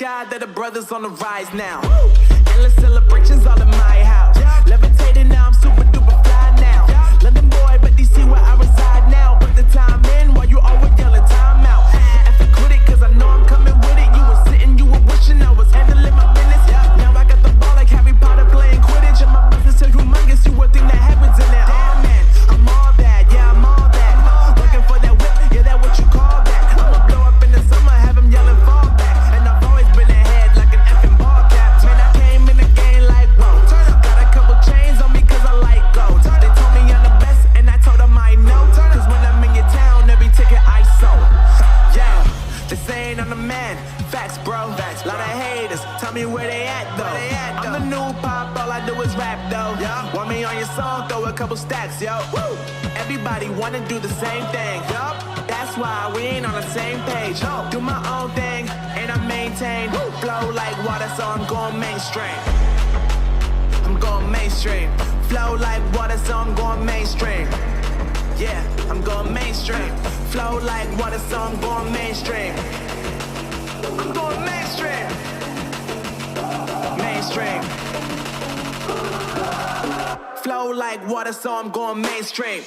God that the brothers on the rise now. Endless celebrations all in my house. Levitating now, I'm super duper fly now. London boy, but DC where I reside now. Put the time in while you always yelling time out. If you quit it, cause I know I'm coming with it. You were sitting, you were wishing I was handling my business. Now I got the ball like Harry Potter playing Quidditch. And my business is humongous, you would think that happens in there. Oh man, I'm all that, yeah, I'm all that. Looking for that whip, yeah, that what you call that. I'ma blow up in the summer, have him yelling fall back. And I've always been ahead like an effing ball cap. Man, I came in the game like, whoa. Got a couple chains on me cause I like gold. They told me I'm the best and I told them I know. Cause when I'm in your town, every ticket I sold. Yeah, they saying I'm the man. Facts, bro. Facts, lot of haters. Tell me where they at though. I'm the new pop, all I do is rap though. Want me on your song, throw a couple stacks, yo. Woo. Everybody wanna do the same thing. That's why we ain't on the same page. Do my own thing and I maintain. Flow like water, so I'm going mainstream. I'm going mainstream. Flow like water, so I'm going mainstream. Yeah, I'm going mainstream. Flow like water, so I'm going mainstream. I'm going mainstream. Mainstream. Flow like water, so I'm going mainstream.